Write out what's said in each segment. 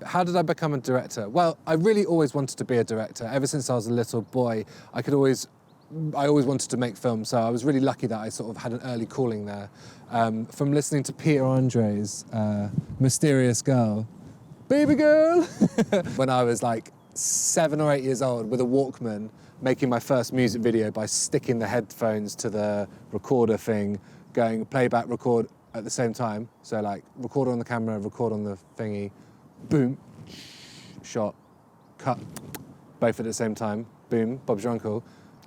How did I become a director? Well, I really always wanted to be a director. Ever since I was a little boy, I always wanted to make films, so I was really lucky that I sort of had an early calling there. From listening to Peter Andre's Mysterious Girl, Baby Girl, when I was like 7 or 8 years old with a Walkman, making my first music video by sticking the headphones to the recorder thing, going playback, record at the same time. So like record on the camera, record on the thingy, boom, shot, cut, both at the same time, boom, Bob's your uncle.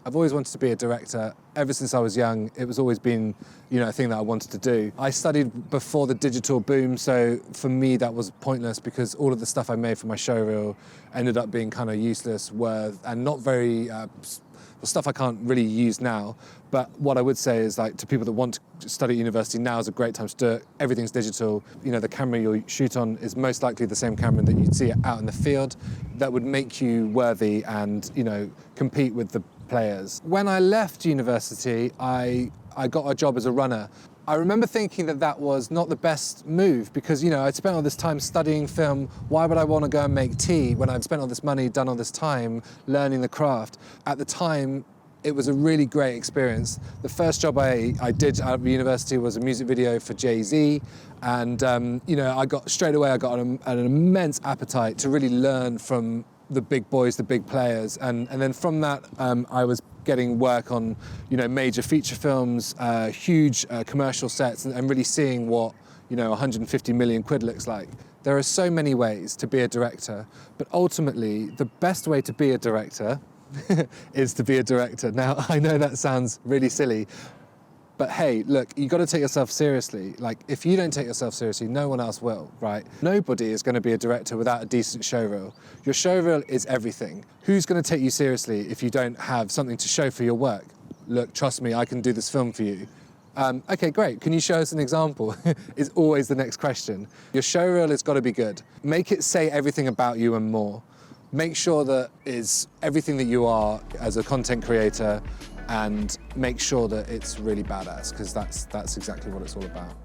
I've always wanted to be a director. Ever since I was young, it was always been, a thing that I wanted to do. I studied before the digital boom, so for me that was pointless because all of the stuff I made for my showreel ended up being kind of useless, and not very, stuff I can't really use now. But what I would say is, like, to people that want to study at university, now is a great time to do it. Everything's digital. The camera you'll shoot on is most likely the same camera that you'd see out in the field that would make you worthy and, compete with the players. When I left university, I got a job as a runner. I remember thinking that was not the best move because, I'd spent all this time studying film. Why would I want to go and make tea when I've spent all this money, done all this time learning the craft? At the time, it was a really great experience. The first job I did out of university was a music video for Jay-Z. And, I got an immense appetite to really learn from the big boys, the big players. And then from that, I was getting work on, major feature films, huge commercial sets, and really seeing what, 150 million quid looks like. There are so many ways to be a director, but ultimately, the best way to be a director is to be a director. Now, I know that sounds really silly, but hey, look, you got to take yourself seriously. Like, if you don't take yourself seriously, no one else will, right? Nobody is going to be a director without a decent showreel. Your showreel is everything. Who's going to take you seriously if you don't have something to show for your work? Look, trust me, I can do this film for you. Okay, great. Can you show us an example? Is always the next question. Your showreel has got to be good. Make it say everything about you and more. Make sure that is everything that you are as a content creator, and make sure that it's really badass, because that's exactly what it's all about.